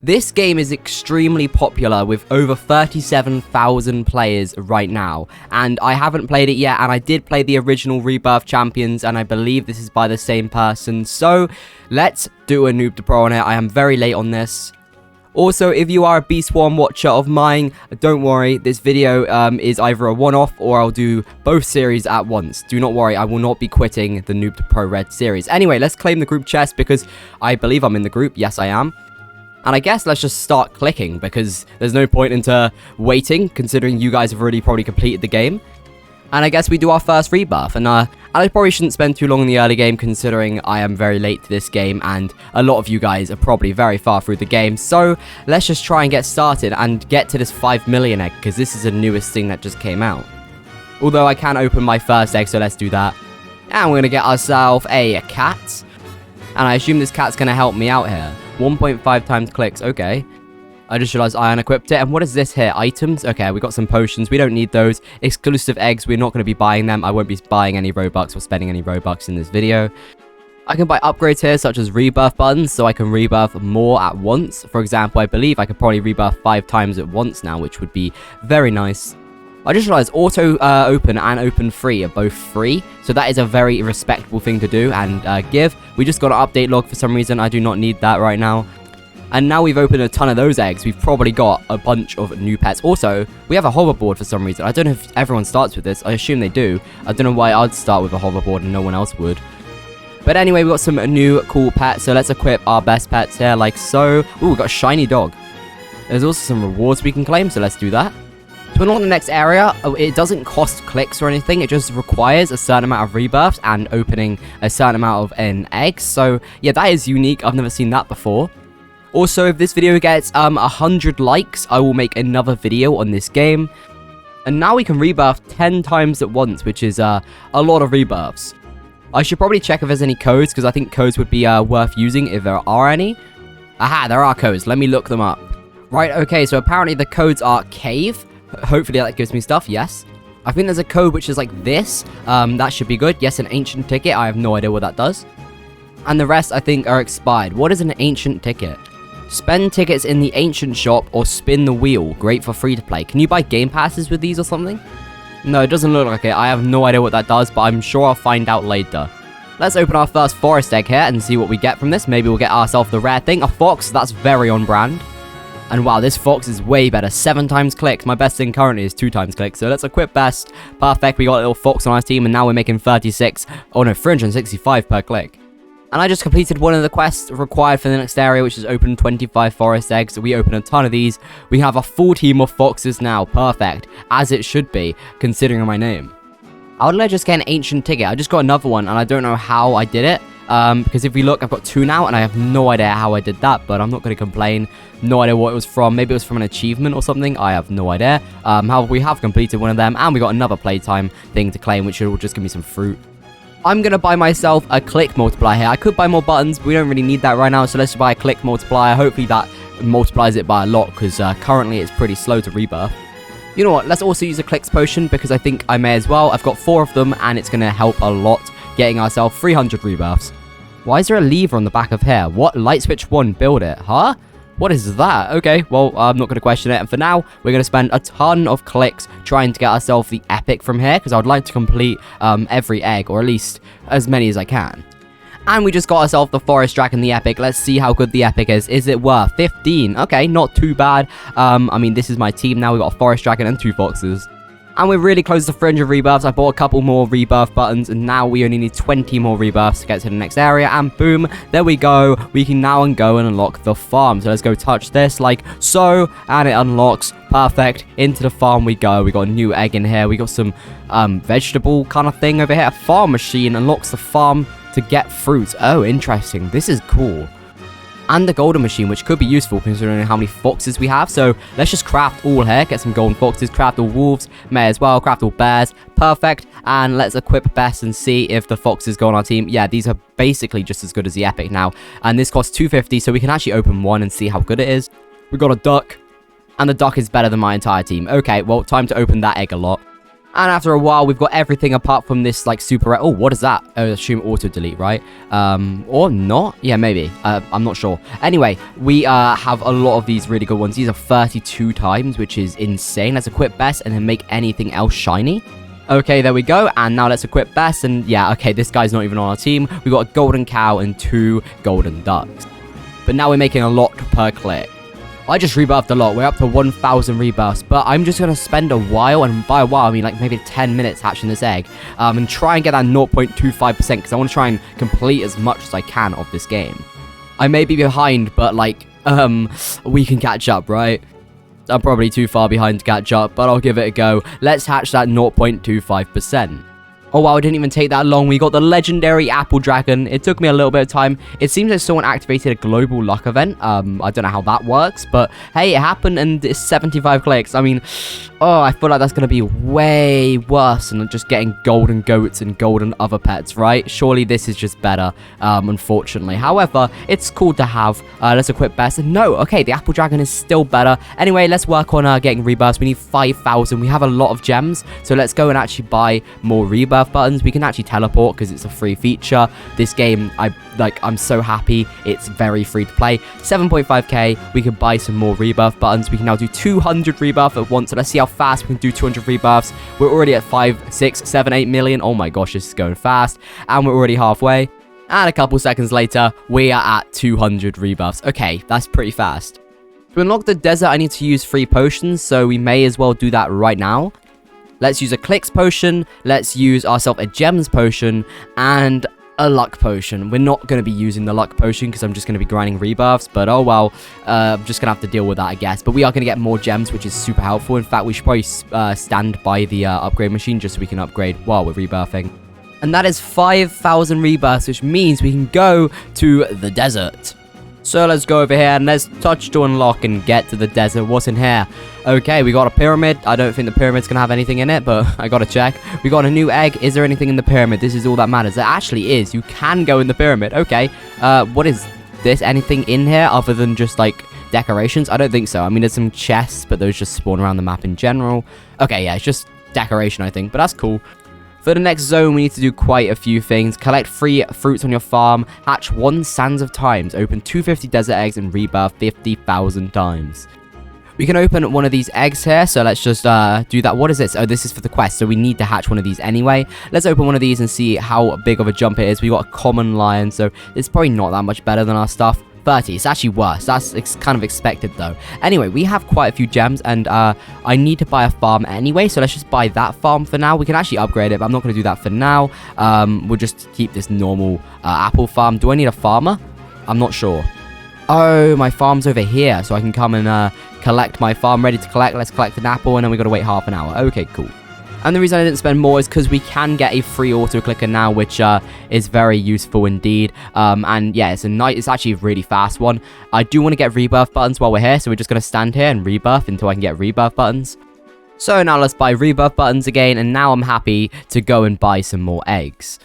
This game is extremely popular with over 37,000 players right now, and I haven't played it yet, and I did play the original Rebirth Champions, and I believe this is by the same person, so let's do a Noob to Pro on it. I am very late on this. Also, if you are a Beast One watcher of mine, don't worry, this video is either a one-off or I'll do both series at once. Do not worry, I will not be quitting the Noob to Pro Red series. Anyway, let's claim the group chest because I believe I'm in the group. Yes, I am. And I guess let's just start clicking because there's no point into waiting considering you guys have already probably completed the game. And I guess we do our first rebirth. And I probably shouldn't spend too long in the early game considering I am very late to this game and a lot of you guys are probably very far through the game. So let's just try and get started and get to this 5 million egg because this is the newest thing that just came out. Although I can open my first egg, so let's do that. And we're going to get ourselves a cat. And I assume this cat's going to help me out here. 1.5 times clicks, okay. I just realized I unequipped it. And what is this here? Items? Okay, we got some potions. We don't need those. Exclusive eggs, we're not going to be buying them. I won't be buying any Robux or spending any Robux in this video. I can buy upgrades here, such as rebirth buttons, so I can rebirth more at once. For example, I believe I could probably rebirth 5 times at once now, which would be very nice. I just realized auto open and open free are both free, so that is a very respectable thing to do and give. We just got an update log for some reason. I do not need that right now. And now we've opened a ton of those eggs, we've probably got a bunch of new pets. Also, we have a hoverboard for some reason. I don't know if everyone starts with this. I assume they do. I don't know why I'd start with a hoverboard and no one else would. But anyway, we got some new cool pets, so let's equip our best pets here like so. Ooh, we got a shiny dog. There's also some rewards we can claim, so let's do that. To unlock the next area, it doesn't cost clicks or anything, it just requires a certain amount of rebirths and opening a certain amount of eggs. So yeah, that is unique, I've never seen that before. Also, if this video gets 100 likes, I will make another video on this game. And now we can rebirth 10 times at once, which is a lot of rebirths. I should probably check if there's any codes, because I think codes would be worth using if there are any. Aha, there are codes, let me look them up. Right, okay, so apparently the codes are cave. Hopefully that gives me stuff, yes. I think there's a code which is like this. That should be good. Yes, an ancient ticket. I have no idea what that does. And the rest, I think, are expired. What is an ancient ticket? Spend tickets in the ancient shop or spin the wheel. Great for free to play. Can you buy game passes with these or something? No, it doesn't look like it. I have no idea what that does, but I'm sure I'll find out later. Let's open our first forest egg here and see what we get from this. Maybe we'll get ourselves the rare thing. A fox. That's very on brand. And wow, this fox is way better. 7 times clicks. My best thing currently is 2 times clicks. So let's equip best. Perfect. We got a little fox on our team. And now we're making 36. Oh no, 365 per click. And I just completed one of the quests required for the next area, which is open 25 forest eggs. So we open a ton of these. We have a full team of foxes now. Perfect. As it should be, considering my name. How did I just get an ancient ticket? I just got another one. And I don't know how I did it. Because if we look, I've got 2 now, and I have no idea how I did that, but I'm not going to complain. No idea what it was from. Maybe it was from an achievement or something. I have no idea. However, we have completed one of them, and we got another playtime thing to claim, which will just give me some fruit. I'm going to buy myself a click multiplier here. I could buy more buttons, but we don't really need that right now, so let's just buy a click multiplier. Hopefully that multiplies it by a lot, because currently it's pretty slow to rebirth. You know what? Let's also use a clicks potion, because I think I may as well. I've got 4 of them, and it's going to help a lot, getting ourselves 300 rebirths. Why is there a lever on the back of here? What? Light switch 1, build it. Huh? What is that? Okay, well, I'm not going to question it. And for now, we're going to spend a ton of clicks trying to get ourselves the epic from here, because I would like to complete every egg, or at least as many as I can. And we just got ourselves the forest dragon, the epic. Let's see how good the epic is. Is it worth 15? Okay, not too bad. I mean, this is my team now. We've got a forest dragon and 2 foxes. And we're really close to 300 rebirths. I bought a couple more rebirth buttons, and now we only need 20 more rebirths to get to the next area. And boom, there we go. We can now go and unlock the farm. So let's go touch this like so, and it unlocks. Perfect. Into the farm we go. We got a new egg in here. We got some vegetable kind of thing over here. A farm machine unlocks the farm to get fruit. Oh, interesting. This is cool. And the golden machine, which could be useful considering how many foxes we have. So let's just craft all here, get some golden foxes, craft all wolves, may as well, craft all bears. Perfect. And let's equip best and see if the foxes go on our team. Yeah, these are basically just as good as the epic now. And this costs 250, so we can actually open one and see how good it is. We got a duck, and the duck is better than my entire team. Okay, well, time to open that egg a lot. And after a while, we've got everything apart from this, like, super... Oh, what is that? I assume auto-delete, right? Or not? Yeah, maybe. I'm not sure. Anyway, we have a lot of these really good ones. These are 32 times, which is insane. Let's equip best and then make anything else shiny. Okay, there we go. And now let's equip best. And yeah, okay, this guy's not even on our team. We've got a golden cow and 2 golden ducks. But now we're making a lot per click. I just rebirthed a lot. We're up to 1,000 rebirths, but I'm just going to spend a while, and by a while, I mean like maybe 10 minutes hatching this egg, and try and get that 0.25% because I want to try and complete as much as I can of this game. I may be behind, but like, we can catch up, right? I'm probably too far behind to catch up, but I'll give it a go. Let's hatch that 0.25%. Oh wow, it didn't even take that long. We got the legendary apple dragon. It took me a little bit of time. It seems like someone activated a global luck event. I don't know how that works, but hey, it happened and it's 75 clicks. I mean, oh, I feel like that's going to be way worse than just getting golden goats and golden other pets, right? Surely this is just better, unfortunately. However, it's cool to have. Let's equip best. No, okay, the apple dragon is still better. Anyway, let's work on getting rebirths. We need 5,000. We have a lot of gems, so let's go and actually buy more rebirth buttons. We can actually teleport because it's a free feature. This game, I'm so happy. It's very free to play. 7.5k. We can buy some more rebirth buttons. We can now do 200 rebirth at once. So let's see how fast we can do 200 rebirths. We're already at 5, 6, 7, 8 million. Oh my gosh, this is going fast. And we're already halfway. And a couple seconds later, we are at 200 rebirths. Okay, that's pretty fast. To unlock the desert, I need to use 3 potions, so we may as well do that right now. Let's use a clicks potion, let's use ourselves a gems potion, and a luck potion. We're not going to be using the luck potion because I'm just going to be grinding rebirths, but oh well, I'm just going to have to deal with that, I guess. But we are going to get more gems, which is super helpful. In fact, we should probably stand by the upgrade machine just so we can upgrade while we're rebirthing. And that is 5,000 rebirths, which means we can go to the desert. So let's go over here and let's touch to unlock and get to the desert. What's in here? Okay, we got a pyramid. I don't think the pyramid's gonna have anything in it, but I gotta check. We got a new egg. Is there anything in the pyramid? This is all that matters. There actually is. You can go in the pyramid. Okay. What is this? Anything in here other than just like decorations? I don't think so. I mean, there's some chests, but those just spawn around the map in general. Okay, yeah, it's just decoration, I think, but that's cool. For the next zone, we need to do quite a few things. Collect 3 fruits on your farm, hatch 1 sands of times, open 250 desert eggs, and rebirth 50,000 times. We can open one of these eggs here, so let's just do that. What is this? Oh, this is for the quest, so we need to hatch one of these anyway. Let's open one of these and see how big of a jump it is. We got a common lion, so it's probably not that much better than our stuff. 30. It's actually worse. That's kind of expected though. Anyway, we have quite a few gems and I need to buy a farm anyway, so let's just buy that farm for now. We can actually upgrade it, but I'm not going to do that for now. We'll just keep this normal apple farm. Do I need a farmer? I'm not sure. Oh, my farm's over here, so I can come and collect my farm. Ready to collect. Let's collect an apple and then we got to wait half an hour. Okay, cool. And the reason I didn't spend more is because we can get a free auto clicker now, which is very useful indeed. And yeah, it's actually a really fast one. I do want to get rebirth buttons while we're here, so we're just going to stand here and rebirth until I can get rebirth buttons. So now let's buy rebirth buttons again, and now I'm happy to go and buy some more eggs.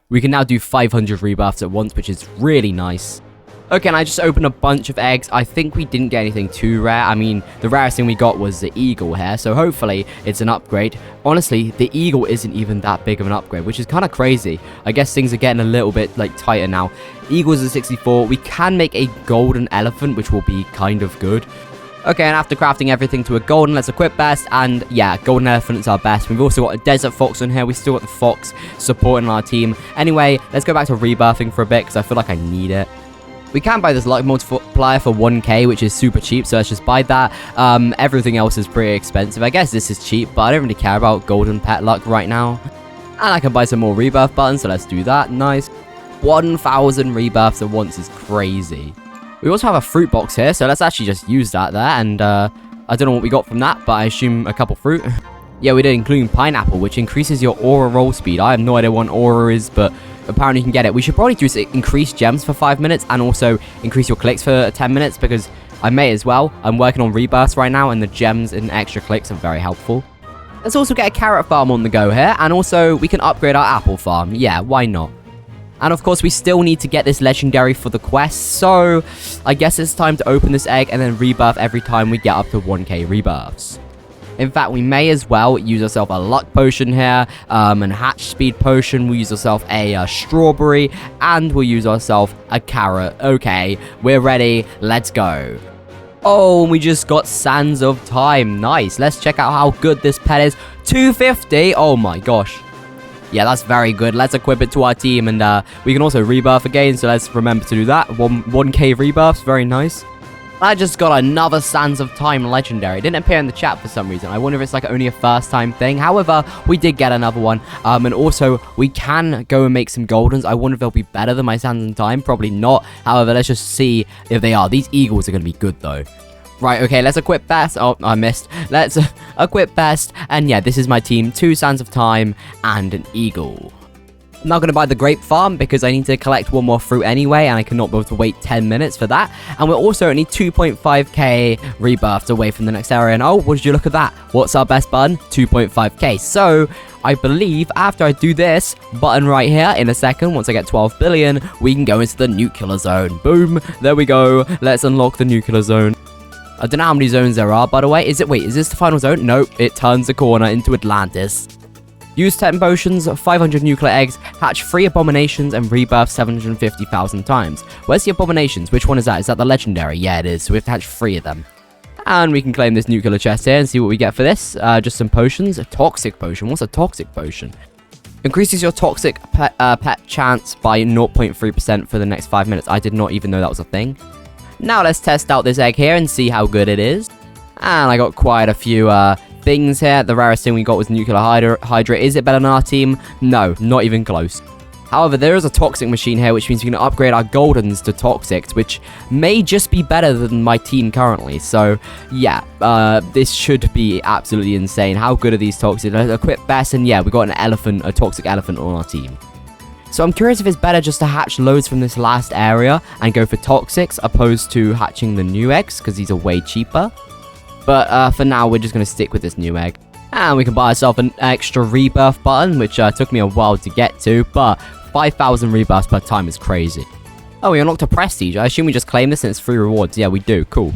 We can now do 500 rebirths at once, which is really nice. Okay, and I just opened a bunch of eggs. I think we didn't get anything too rare. I mean, the rarest thing we got was the eagle here, so hopefully it's an upgrade. Honestly, the eagle isn't even that big of an upgrade, which is kind of crazy. I guess things are getting a little bit, like, tighter now. Eagles are 64. We can make a golden elephant, which will be kind of good. Okay, and after crafting everything to a golden, let's equip best. And yeah, golden elephant is our best. We've also got a desert fox on here. We still got the fox supporting our team. Anyway, let's go back to rebirthing for a bit, because I feel like I need it. We can buy this luck multiplier for 1k, which is super cheap, so let's just buy that. Everything else is pretty expensive. I guess this is cheap, but I don't really care about golden pet luck right now. And I can buy some more rebirth buttons, so let's do that. Nice. 1,000 rebirths at once is crazy. We also have a fruit box here, so let's actually just use that there. And I don't know what we got from that, but I assume a couple fruit. Yeah, we did, including pineapple, which increases your aura roll speed. I have no idea what an aura is, but apparently you can get it. We should probably do increase gems for 5 minutes and also increase your clicks for 10 minutes because I may as well. I'm working on rebirths right now and the gems and extra clicks are very helpful. Let's also get a carrot farm on the go here, and also we can upgrade our apple farm. Yeah, why not? And of course we still need to get this legendary for the quest, so I guess it's time to open this egg and then rebirth every time we get up to 1k rebirths. In fact, we may as well use ourselves a luck potion here, and hatch speed potion. We'll use ourselves a strawberry, and we'll use ourselves a carrot. Okay, we're ready. Let's go. Oh, we just got Sands of Time. Nice. Let's check out how good this pet is. 250. Oh my gosh. Yeah, that's very good. Let's equip it to our team, and we can also rebirth again, so let's remember to do that. 1k rebirths. Very nice. I just got another Sands of Time legendary. It didn't appear in the chat for some reason. I wonder if it's like only a first time thing. However, we did get another one. And also, we can go and make some goldens. I wonder if they'll be better than my Sands of Time. Probably not. However, let's just see if they are. These eagles are going to be good though. Right, okay, let's equip best. Oh, I missed. Let's equip best. And yeah, this is my team. 2 Sands of Time and an eagle. I'm not going to buy the grape farm because I need to collect one more fruit anyway, and I cannot be able to wait 10 minutes for that. And we're also only 2.5k rebirths away from the next area. And oh, what did you look at that? What's our best button? 2.5k. So I believe after I do this button right here in a second, once I get 12 billion, we can go into the nuclear zone. Boom. There we go. Let's unlock the nuclear zone. I don't know how many zones there are, by the way. Wait, is this the final zone? Nope. It turns the corner into Atlantis. Use 10 potions, 500 nuclear eggs, hatch 3 abominations, and rebirth 750,000 times. Where's the abominations? Which one is that? Is that the legendary? Yeah, it is. So we have to hatch 3 of them. And we can claim this nuclear chest here and see what we get for this. Just some potions. A toxic potion. What's a toxic potion? Increases your toxic pet chance by 0.3% for the next 5 minutes. I did not even know that was a thing. Now let's test out this egg here and see how good it is. And I got quite a few things here. The rarest thing we got was nuclear hydra. Is it better than our team? No, not even close. However, there is a toxic machine here, which means we can upgrade our goldens to toxics, which may just be better than my team currently. So yeah, this should be absolutely insane. How good are these toxics? Let's equip best, and yeah, we got an elephant, a toxic elephant on our team. So I'm curious if it's better just to hatch loads from this last area and go for toxics opposed to hatching the new eggs, because these are way cheaper. But for now, we're just going to stick with this new egg. And we can buy ourselves an extra rebirth button, which took me a while to get to. But 5,000 rebirths per time is crazy. Oh, we unlocked a prestige. I assume we just claim this and it's free rewards. Yeah, we do. Cool.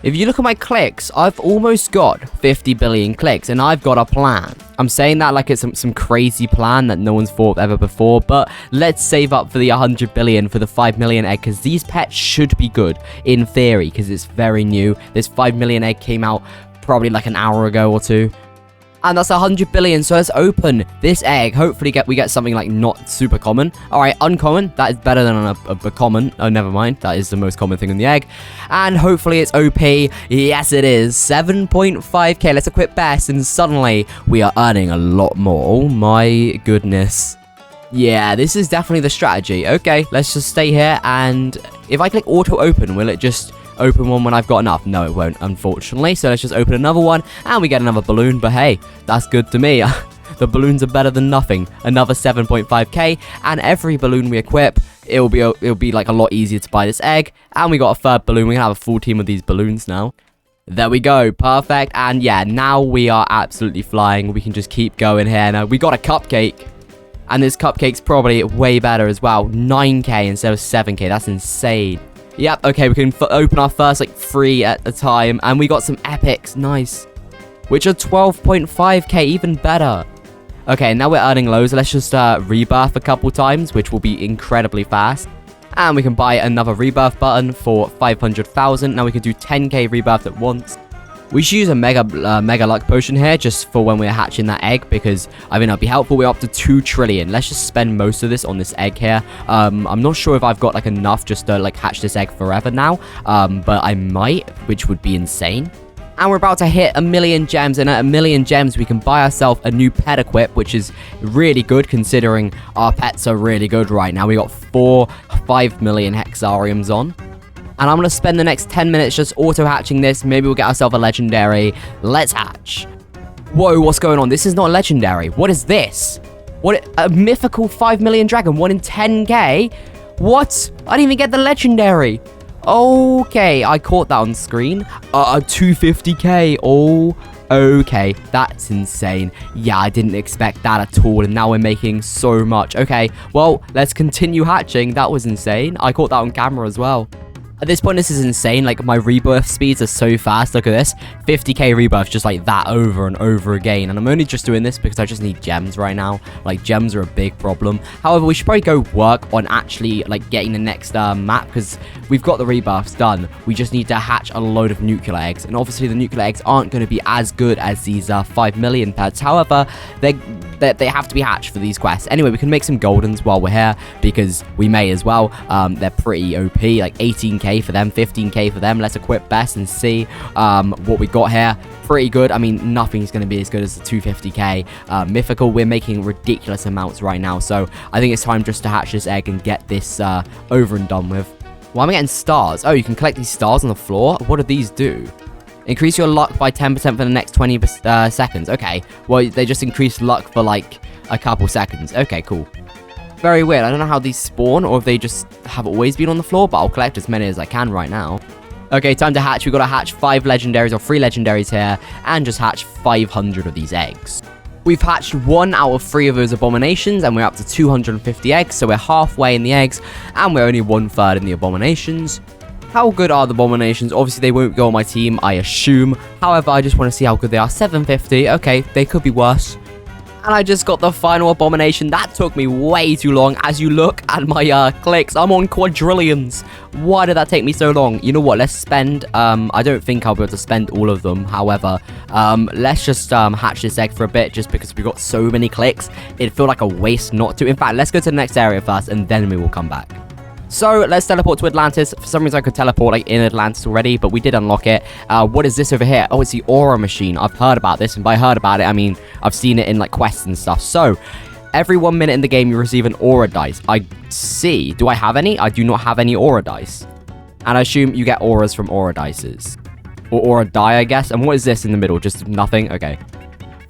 If you look at my clicks, I've almost got 50 billion clicks, and I've got a plan. I'm saying that like it's some crazy plan that no one's thought of ever before, but let's save up for the 100 billion for the 5 million egg, because these pets should be good, in theory, because it's very new. This 5 million egg came out probably like an hour ago or two. And that's 100 billion, so let's open this egg. Hopefully we get something like not super common. Alright, uncommon. That is better than a common. Oh, never mind. That is the most common thing in the egg. And hopefully it's OP. Yes, it is. 7.5k. Let's equip best, and suddenly we are earning a lot more. Oh my goodness. Yeah, this is definitely the strategy. Okay, let's just stay here, and if I click auto open, will it just open one when I've got enough? No, it won't, unfortunately. So let's just open another one, and we get another balloon. But hey, that's good to me. The balloons are better than nothing. Another 7.5k, and every balloon we equip, it'll be like a lot easier to buy this egg. And we got a third balloon. We can have a full team of these balloons now. There we go, perfect. And yeah, now we are absolutely flying. We can just keep going here. Now we got a cupcake, and this cupcake's probably way better as well. 9k instead of 7k. That's insane. Yep, okay, we can open our first, like, 3 at a time. And we got some epics, nice. Which are 12.5k, even better. Okay, now we're earning loads. Let's just rebirth a couple times, which will be incredibly fast. And we can buy another rebirth button for 500,000. Now we can do 10k rebirth at once. We should use a mega luck potion here just for when we're hatching that egg, because I think that'll be helpful. We're up to 2 trillion. Let's just spend most of this on this egg here. I'm not sure if I've got like enough just to like hatch this egg forever now, but I might, which would be insane. And we're about to hit 1 million gems, and at 1 million gems we can buy ourselves a new pet equip, which is really good considering our pets are really good right now. We got 5 million hexariums on. And I'm going to spend the next 10 minutes just auto-hatching this. Maybe we'll get ourselves a legendary. Let's hatch. Whoa, what's going on? This is not a legendary. What is this? What? A mythical 5 million dragon. 1 in 10k? What? I didn't even get the legendary. Okay, I caught that on screen. 250k. Oh, okay. That's insane. Yeah, I didn't expect that at all. And now we're making so much. Okay, well, let's continue hatching. That was insane. I caught that on camera as well. At this point, this is insane. Like, my rebirth speeds are so fast. Look at this. 50k rebirth just like that over and over again. And I'm only just doing this because I just need gems right now. Like, gems are a big problem. However, we should probably go work on actually, like, getting the next map because we've got the rebirths done. We just need to hatch a load of nuclear eggs. And obviously, the nuclear eggs aren't going to be as good as these 5 million pets. However, they have to be hatched for these quests. Anyway, we can make some goldens while we're here because we may as well. They're pretty OP, like 18k for them, 15k for them. Let's equip best and see what we got here. Pretty good. I mean, nothing's going to be as good as the 250k mythical. We're making ridiculous amounts right now, so I think it's time just to hatch this egg and get this over and done with. Why am I getting stars? Oh, you can collect these stars on the floor. What do these do? Increase your luck by 10% for the next 20 seconds. Okay, well, they just increase luck for like a couple seconds. Okay, cool. Very weird. I don't know how these spawn or if they just have always been on the floor, but I'll collect as many as I can right now. Okay, time to hatch. We've got to hatch 5 legendaries or 3 legendaries here and just hatch 500 of these eggs. We've hatched 1 out of 3 of those abominations and we're up to 250 eggs, so we're halfway in the eggs and we're only 1/3 in the abominations. How good are the abominations? Obviously, they won't go on my team, I assume. However, I just want to see how good they are. 750. Okay, they could be worse. And I just got the final abomination. That took me way too long. As you look at my clicks, I'm on quadrillions. Why did that take me so long? You know what? Let's spend... I don't think I'll be able to spend all of them. However, let's just hatch this egg for a bit just because we got so many clicks. It'd feel like a waste not to. In fact, let's go to the next area first and then we will come back. So, let's teleport to Atlantis. For some reason, I could teleport, like, in Atlantis already, but we did unlock it. What is this over here? Oh, it's the aura machine. I've heard about this, and by heard about it, I mean, I've seen it in, like, quests and stuff. So, every 1 minute in the game, you receive an aura dice. I see. Do I have any? I do not have any aura dice. And I assume you get auras from aura dices. Or aura die, I guess. And what is this in the middle? Just nothing? Okay.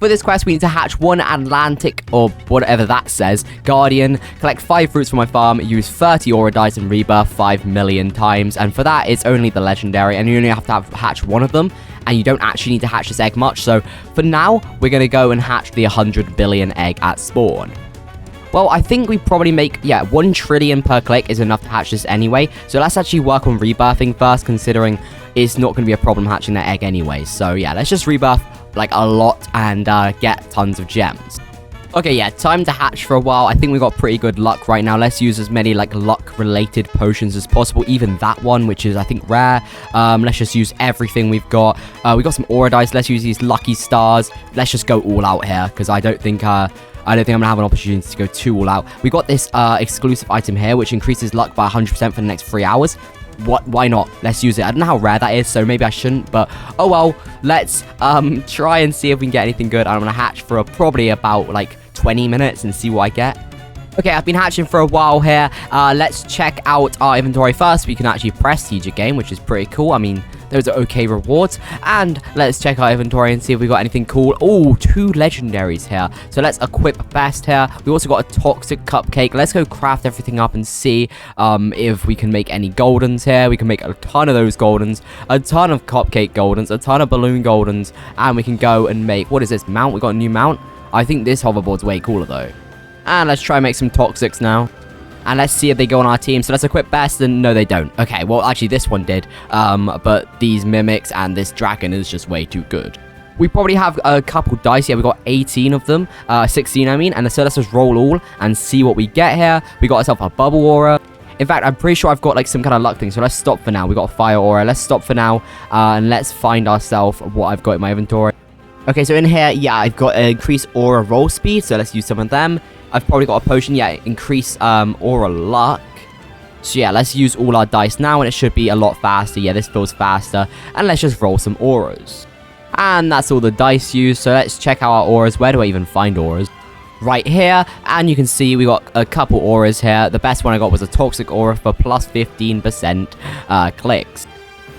For this quest, we need to hatch 1 Atlantic, or whatever that says, Guardian, collect 5 fruits from my farm, use 30 aura dice and rebirth 5 million times, and for that, it's only the legendary, and you only have to hatch 1 of them, and you don't actually need to hatch this egg much, so for now, we're going to go and hatch the 100 billion egg at spawn. Well, I think we probably make, 1 trillion per click is enough to hatch this anyway, so let's actually work on rebirthing first, considering it's not going to be a problem hatching that egg anyway, so yeah, let's just rebirth like a lot and get tons of gems. Okay, yeah, time to hatch for a while. I think we got pretty good luck right now. Let's use as many like luck related potions as possible, even that one, which is I think rare. Let's just use everything we've got. We got some aura dice. Let's use these lucky stars. Let's just go all out here because I don't think I'm gonna have an opportunity to go too all out. We got this exclusive item here which increases luck by 100% for the next 3 hours. Why not? Let's use it. I don't know how rare that is, so maybe I shouldn't, but oh well. Let's try and see if we can get anything good. I'm gonna hatch for probably about like 20 minutes and see what I get. Okay, I've been hatching for a while here. Let's check out our inventory first. We can actually prestige a game, which is pretty cool. I mean, those are okay rewards. And let's check our inventory and see if we got anything cool. Oh, 2 legendaries here. So let's equip best here. We also got a toxic cupcake. Let's go craft everything up and see if we can make any goldens here. We can make a ton of those goldens, a ton of cupcake goldens, a ton of balloon goldens, and we can go and make, what is this, mount? We got a new mount. I think this hoverboard's way cooler though. And let's try and make some toxics now. And let's see if they go on our team. So let's equip best, and no, they don't. Okay, well, actually, this one did. But these mimics and this dragon is just way too good. We probably have a couple dice. Yeah, we got 18 of them. 16, I mean. And so let's just roll all and see what we get here. We got ourselves a bubble aura. In fact, I'm pretty sure I've got, like, some kind of luck thing. So let's stop for now. We got a fire aura. Let's stop for now. And let's find ourselves what I've got in my inventory. Okay, so in here, yeah, I've got increased aura roll speed. So let's use some of them. I've probably got a potion, increase aura luck. So yeah, let's use all our dice now, and it should be a lot faster. Yeah, this feels faster. And let's just roll some auras. And that's all the dice used, so let's check out our auras. Where do I even find auras? Right here, and you can see we got a couple auras here. The best one I got was a toxic aura for plus 15% clicks.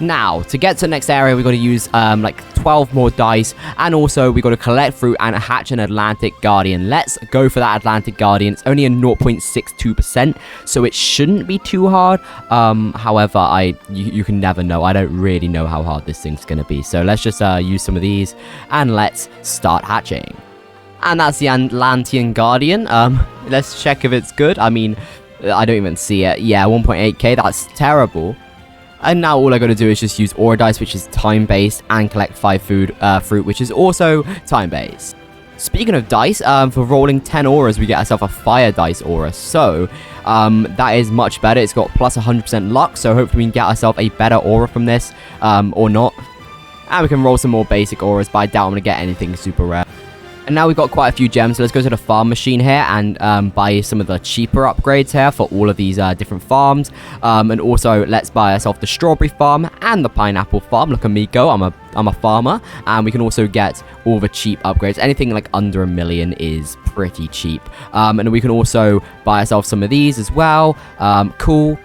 Now, to get to the next area, we've got to use, like, 12 more dice, and also we got to collect fruit and hatch an Atlantic Guardian. Let's go for that Atlantic Guardian. It's only a 0.62%, so it shouldn't be too hard. However, you can never know. I don't really know how hard this thing's going to be, so let's just use some of these, and let's start hatching. And that's the Atlantean Guardian. Let's check if it's good. I mean, I don't even see it. Yeah, 1.8k, that's terrible. And now all I gotta do is just use aura dice, which is time-based, and collect 5 fruit, which is also time-based. Speaking of dice, for rolling 10 auras, we get ourselves a fire dice aura. So, that is much better. It's got plus 100% luck, so hopefully we can get ourselves a better aura from this, or not. And we can roll some more basic auras, but I doubt I'm gonna get anything super rare. And now we've got quite a few gems, so let's go to the farm machine here and buy some of the cheaper upgrades here for all of these different farms. And also, let's buy ourselves the strawberry farm and the pineapple farm. Look at me go, I'm a farmer. And we can also get all the cheap upgrades. Anything like under 1 million is pretty cheap. And we can also buy ourselves some of these as well. Cool.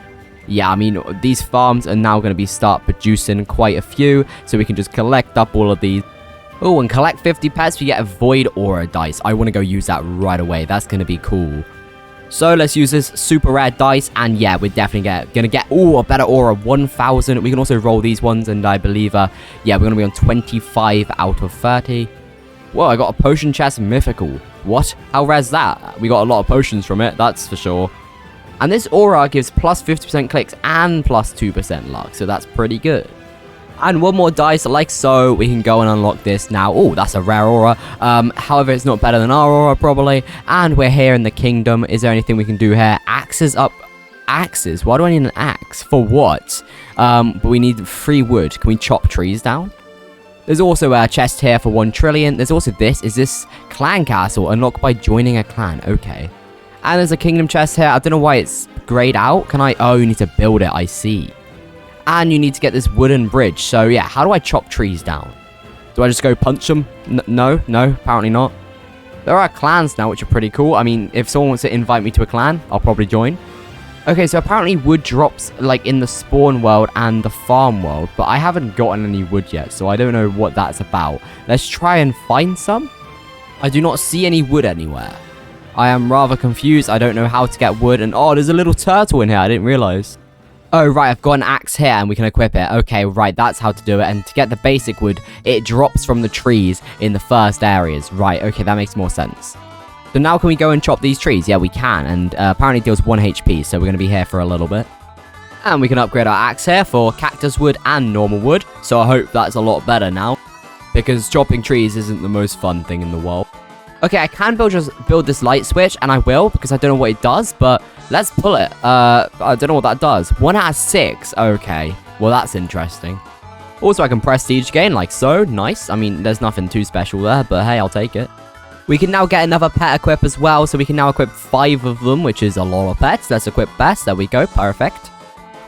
Yeah, I mean, these farms are now going to start producing quite a few, so we can just collect up all of these. Oh, and collect 50 pets, we get a void aura dice. I want to go use that right away. That's going to be cool. So let's use this super rare dice, and yeah, we're definitely going to get, a better aura, 1000. We can also roll these ones, and I believe, yeah, we're going to be on 25 out of 30. Whoa, I got a potion chest mythical. What? How rare's that? We got a lot of potions from it, that's for sure. And this aura gives plus 50% clicks and plus 2% luck, so that's pretty good. And one more dice, like so, we can go and unlock this now. Oh, that's a rare aura. However, it's not better than our aura, probably. And we're here in the kingdom. Is there anything we can do here? Axes up. Axes? Why do I need an axe? For what? But we need 3 wood. Can we chop trees down? There's also a chest here for 1 trillion. There's also this. Is this clan castle? Unlocked by joining a clan. Okay. And there's a kingdom chest here. I don't know why it's grayed out. Can I? Oh, you need to build it. I see. And you need to get this wooden bridge. So, yeah, how do I chop trees down? Do I just go punch them? No, apparently not. There are clans now, which are pretty cool. I mean, if someone wants to invite me to a clan, I'll probably join. Okay, so apparently wood drops, like, in the spawn world and the farm world. But I haven't gotten any wood yet, so I don't know what that's about. Let's try and find some. I do not see any wood anywhere. I am rather confused. I don't know how to get wood. And, oh, there's a little turtle in here. I didn't realize. Oh, right, I've got an axe here and we can equip it. Okay, right, that's how to do it. And to get the basic wood, it drops from the trees in the first areas. Right, okay, that makes more sense. So now can we go and chop these trees? Yeah, we can. And apparently it deals 1 HP, so we're going to be here for a little bit. And we can upgrade our axe here for cactus wood and normal wood. So I hope that's a lot better now, because chopping trees isn't the most fun thing in the world. Okay, I can build this light switch, and I will, because I don't know what it does, but let's pull it. I don't know what that does. 1 out of 6. Okay, well, that's interesting. Also, I can prestige gain, like so. Nice. I mean, there's nothing too special there, but hey, I'll take it. We can now get another pet equip as well, so we can now equip 5 of them, which is a lot of pets. Let's equip best. There we go. Perfect.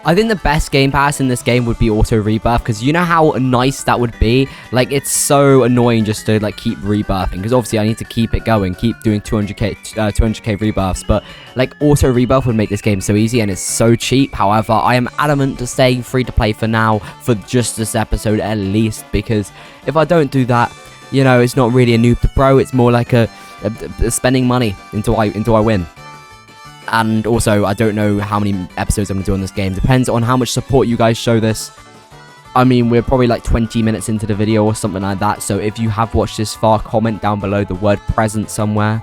I think the best game pass in this game would be auto rebirth, because you know how nice that would be? Like, it's so annoying just to, like, keep rebirthing, because obviously I need to keep it going, keep doing 200k rebirths, but, like, auto rebirth would make this game so easy, and it's so cheap. However, I am adamant to stay free to play for now, for just this episode at least, because if I don't do that, you know, it's not really a noob to pro, it's more like a spending money until I win. And also, I don't know how many episodes I'm going to do on this game. Depends on how much support you guys show this. I mean, we're probably like 20 minutes into the video or something like that. So if you have watched this far, comment down below the word present somewhere.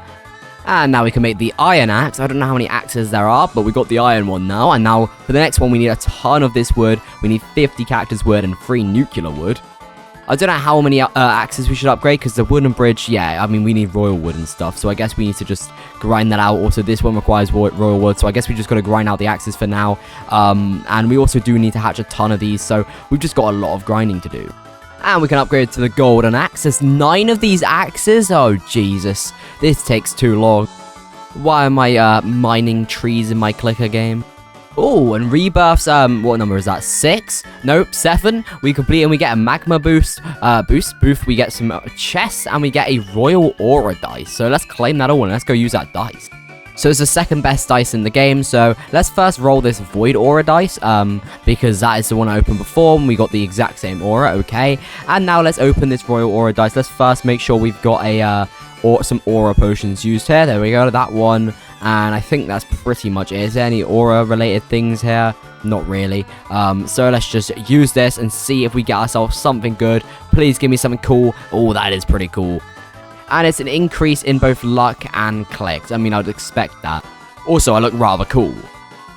And now we can make the iron axe. I don't know how many axes there are, but we got the iron one now. And now for the next one, we need a ton of this wood. We need 50 cactus wood and 3 nuclear wood. I don't know how many axes we should upgrade, because the wooden bridge, yeah, I mean, we need royal wood and stuff, so I guess we need to just grind that out. Also, this one requires royal wood, so I guess we just got to grind out the axes for now. And we also do need to hatch a ton of these, so we've just got a lot of grinding to do. And we can upgrade to the golden axe. There's 9 of these axes? Oh, Jesus. This takes too long. Why am I mining trees in my clicker game? Oh, and rebirths, what number is that? 6? Nope, 7. We complete and we get a magma boost. We get some chests and we get a royal aura dice. So let's claim that all and let's go use that dice. So it's the second best dice in the game. So let's first roll this void aura dice, because that is the one I opened before and we got the exact same aura, okay. And now let's open this royal aura dice. Let's first make sure we've got a some aura potions used here. There we go, that one. And I think that's pretty much it. Is there any aura related things here? Not really. So let's just use this and see if we get ourselves something good. Please give me something cool. Oh, that is pretty cool. And it's an increase in both luck and clicks. I mean, I'd expect that. Also, I look rather cool.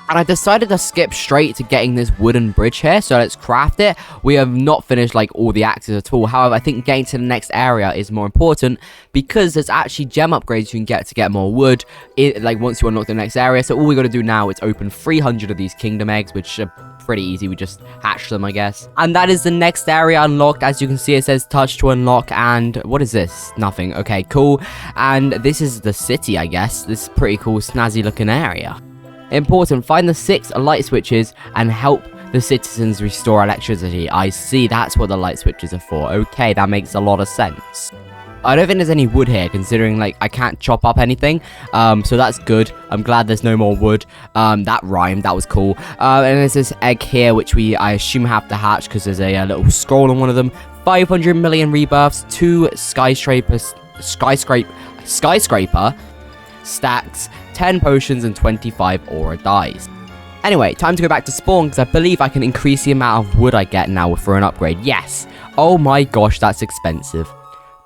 And I decided to skip straight to getting this wooden bridge here, so let's craft it. We have not finished like all the axes at all. However, I think getting to the next area is more important because there's actually gem upgrades you can get to get more wood, like once you unlock the next area. So all we got to do now is open 300 of these kingdom eggs, which are pretty easy. We just hatch them, I guess. And that is the next area unlocked. As you can see, it says touch to unlock. And what is this? Nothing. Okay, cool. And this is the city, I guess. This is pretty cool, snazzy looking area. Important, find the 6 light switches and help the citizens restore electricity. I see, that's what the light switches are for. Okay, that makes a lot of sense. I don't think there's any wood here, considering, like, I can't chop up anything. So that's good. I'm glad there's no more wood. That rhymed. That was cool. And there's this egg here, which I assume have to hatch, because there's a little scroll on one of them. 500 million rebirths, 2 skyscraper stacks, 10 potions, and 25 aura dies. Anyway, time to go back to spawn, because I believe I can increase the amount of wood I get now for an upgrade. Yes! Oh my gosh, that's expensive.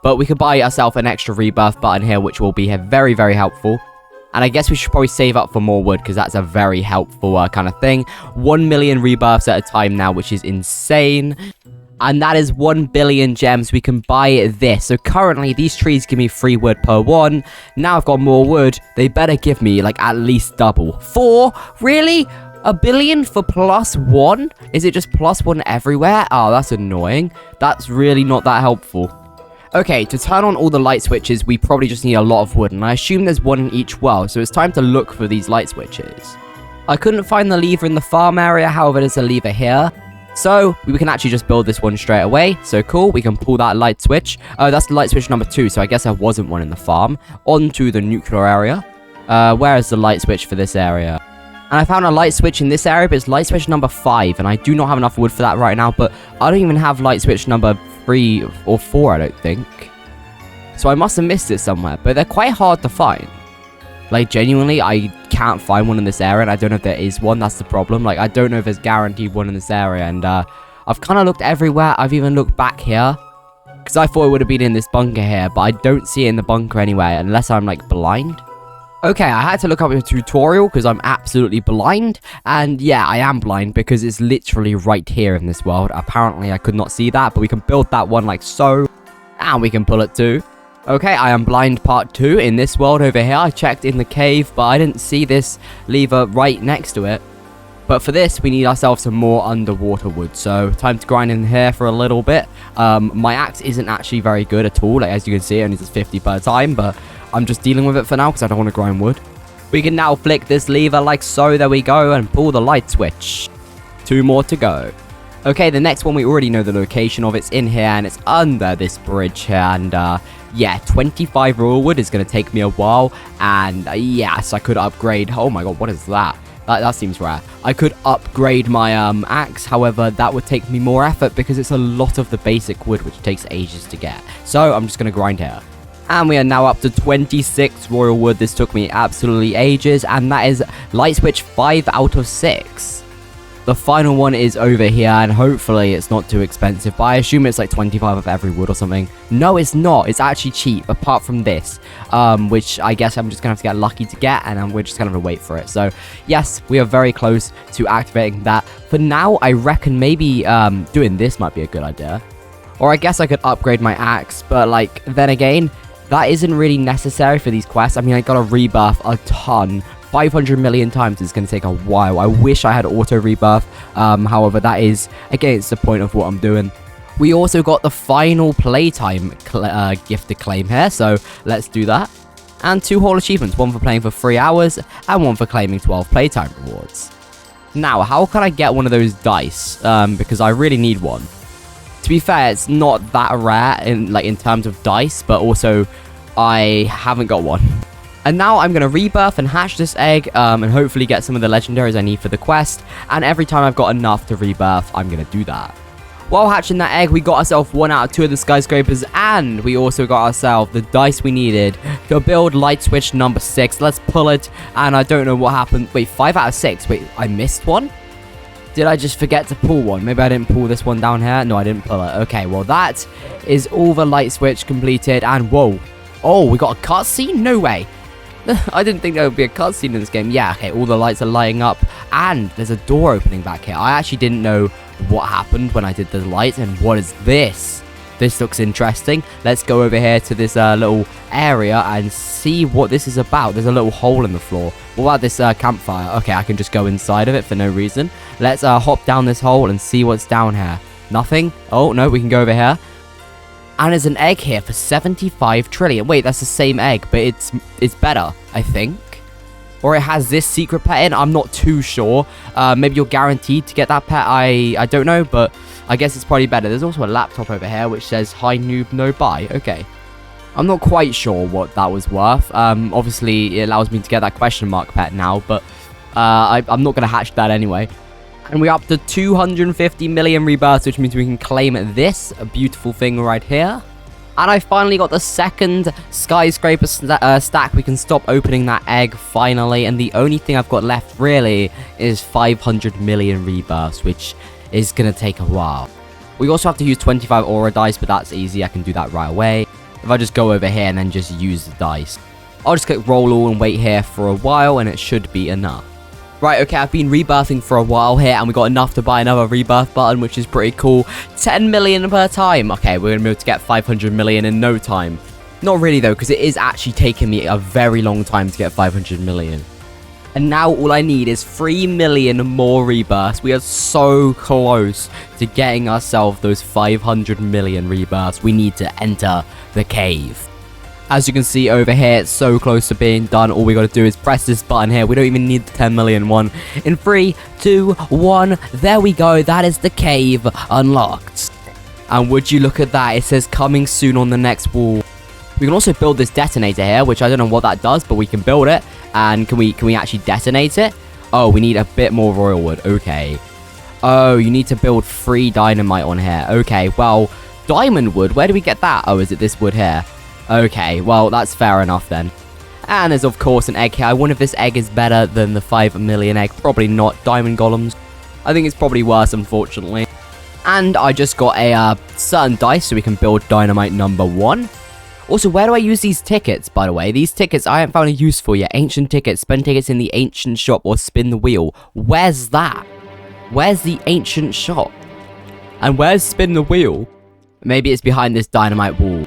But we could buy ourselves an extra rebirth button here, which will be very, very helpful. And I guess we should probably save up for more wood, because that's a very helpful kind of thing. 1 million rebirths at a time now, which is insane. And that is 1 billion gems. We can buy this. So currently, these trees give me free wood per one. Now I've got more wood. They better give me, like, at least double. 4? Really? 1 billion for +1? Is it just +1 everywhere? Oh, that's annoying. That's really not that helpful. Okay, to turn on all the light switches, we probably just need a lot of wood. And I assume there's one in each world. So it's time to look for these light switches. I couldn't find the lever in the farm area. However, there's a lever here. So, we can actually just build this one straight away. So cool, we can pull that light switch. Oh, that's light switch number 2, so I guess there wasn't one in the farm. Onto the nuclear area. Where is the light switch for this area? And I found a light switch in this area, but it's light switch number 5. And I do not have enough wood for that right now, but I don't even have light switch number 3 or 4, I don't think. So I must have missed it somewhere, but they're quite hard to find. Like, genuinely, I can't find one in this area, and I don't know if there is one. That's the problem. Like, I don't know if there's guaranteed one in this area, and I've kind of looked everywhere. I've even looked back here, because I thought it would have been in this bunker here, but I don't see it in the bunker anywhere, unless I'm, like, blind. Okay, I had to look up a tutorial, because I'm absolutely blind, and yeah, I am blind, because it's literally right here in this world. Apparently, I could not see that, but we can build that one like so, and we can pull it too. Okay, I am blind part 2 in this world over here. I checked in the cave, but I didn't see this lever right next to it. But for this, we need ourselves some more underwater wood. So, time to grind in here for a little bit. My axe isn't actually very good at all. Like, as you can see, it only does 50 per time. But I'm just dealing with it for now because I don't want to grind wood. We can now flick this lever like so. There we go. And pull the light switch. 2 more to go. Okay, the next one we already know the location of. It's in here and it's under this bridge here. And, yeah, 25 raw wood is going to take me a while. And, yes, I could upgrade. Oh my god, what is that? That seems rare. I could upgrade my axe. However, that would take me more effort because it's a lot of the basic wood, which takes ages to get. So, I'm just going to grind here. And we are now up to 26 royal wood. This took me absolutely ages. And that is light switch 5 out of 6. The final one is over here, and hopefully it's not too expensive, but I assume it's like 25 of every wood or something. No, it's not. It's actually cheap, apart from this, which I guess I'm just going to have to get lucky to get, and we're just going to have to wait for it. So, yes, we are very close to activating that. For now, I reckon maybe doing this might be a good idea. Or I guess I could upgrade my axe, but, like, then again, that isn't really necessary for these quests. I mean, I got to rebirth a ton. 500 million times is going to take a while. I wish I had auto rebirth. However, that is against the point of what I'm doing. We also got the final playtime gifted claim here, so let's do that. And 2 whole achievements, one for playing for 3 hours and one for claiming 12 playtime rewards. Now, how can I get one of those dice? Because I really need one. To be fair, it's not that rare in terms of dice, but also I haven't got one. And now I'm going to rebirth and hatch this egg and hopefully get some of the legendaries I need for the quest. And every time I've got enough to rebirth, I'm going to do that. While hatching that egg, we got ourselves 1 out of 2 of the skyscrapers. And we also got ourselves the dice we needed to build light switch number 6. Let's pull it. And I don't know what happened. Wait, 5 out of 6. Wait, I missed one? Did I just forget to pull one? Maybe I didn't pull this one down here. No, I didn't pull it. Okay, well, that is all the light switch completed. And whoa. Oh, we got a cutscene? No way. I didn't think there would be a cutscene in this game. Yeah, okay, all the lights are lighting up, and there's a door opening back here. I actually didn't know what happened when I did the lights, and what is this? This looks interesting. Let's go over here to this little area and see what this is about. There's a little hole in the floor. What about this campfire? Okay, I can just go inside of it for no reason. Let's hop down this hole and see what's down here. Nothing? Oh, no, we can go over here. And there's an egg here for 75 trillion. Wait, that's the same egg, but it's better, I think. Or it has this secret pet in. I'm not too sure. Maybe you're guaranteed to get that pet. I don't know, but I guess it's probably better. There's also a laptop over here which says, "Hi noob, no buy." Okay. I'm not quite sure what that was worth. Obviously, it allows me to get that question mark pet now, but I'm not going to hatch that anyway. And we're up to 250 million rebirths, which means we can claim this beautiful thing right here. And I finally got the second skyscraper stack. We can stop opening that egg finally. And the only thing I've got left really is 500 million rebirths, which is going to take a while. We also have to use 25 aura dice, but that's easy. I can do that right away. If I just go over here and then just use the dice. I'll just click roll all and wait here for a while, and it should be enough. Right, okay, I've been rebirthing for a while here, and we got enough to buy another rebirth button, which is pretty cool. 10 million per time. Okay, we're going to be able to get 500 million in no time. Not really, though, because it is actually taking me a very long time to get 500 million. And now all I need is 3 million more rebirths. We are so close to getting ourselves those 500 million rebirths. We need to enter the cave. As you can see over here, it's so close to being done. All we got to do is press this button here. We don't even need the 10 million one. In 3, 2, 1, there we go. That is the cave unlocked. And would you look at that? It says coming soon on the next wall. We can also build this detonator here, which I don't know what that does, but we can build it. And can we actually detonate it? Oh, we need a bit more royal wood. Okay. Oh, you need to build 3 dynamite on here. Okay, well, diamond wood, where do we get that? Oh, is it this wood here? Okay, well, that's fair enough then. And there's, of course, an egg here. I wonder if this egg is better than the 5 million egg. Probably not. Diamond golems. I think it's probably worse, unfortunately. And I just got a certain dice so we can build dynamite number 1. Also, where do I use these tickets, by the way? These tickets I haven't found a use for yet. Ancient tickets. Spend tickets in the ancient shop or spin the wheel. Where's that? Where's the ancient shop? And where's spin the wheel? Maybe it's behind this dynamite wall.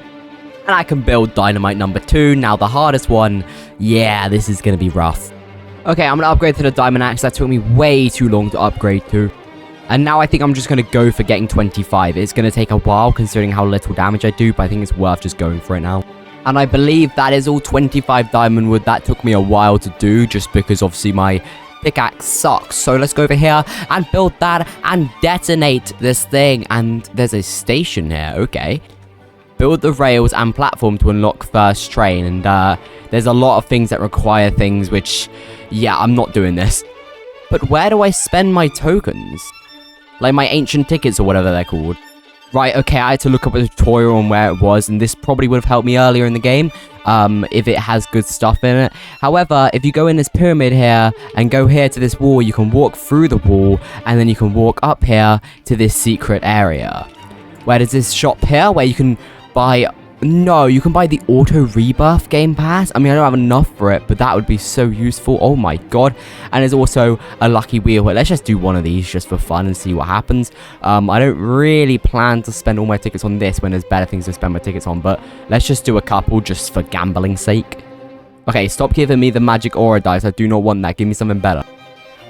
And I can build dynamite number 2. Now the hardest one. Yeah, this is going to be rough. Okay, I'm going to upgrade to the diamond axe. That took me way too long to upgrade to. And now I think I'm just going to go for getting 25. It's going to take a while considering how little damage I do, but I think it's worth just going for it now. And I believe that is all 25 diamond wood. That took me a while to do just because obviously my pickaxe sucks. So let's go over here and build that and detonate this thing. And there's a station here. Okay. Build the rails and platform to unlock first train. And there's a lot of things that require things which, yeah, I'm not doing this. But where do I spend my tokens? Like my ancient tickets or whatever they're called. Right, okay, I had to look up a tutorial on where it was, and this probably would have helped me earlier in the game, if it has good stuff in it. However, if you go in this pyramid here, and go here to this wall, you can walk through the wall, and then you can walk up here to this secret area. Where there's this shop here, where you can buy... No, you can buy the auto rebirth game pass. I mean, I don't have enough for it, but that would be so useful. Oh my god. And there's also a lucky wheel. Let's just do one of these just for fun and see what happens. I don't really plan to spend all my tickets on this when there's better things to spend my tickets on, but let's just do a couple just for gambling's sake. Okay, stop giving me the magic aura dice. I do not want that. Give me something better.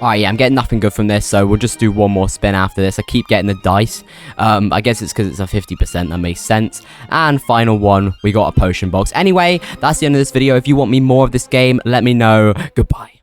Alright, yeah, I'm getting nothing good from this, so we'll just do one more spin after this. I keep getting the dice. I guess it's because it's a 50%, that makes sense. And final one, we got a potion box. Anyway, that's the end of this video. If you want me more of this game, let me know. Goodbye.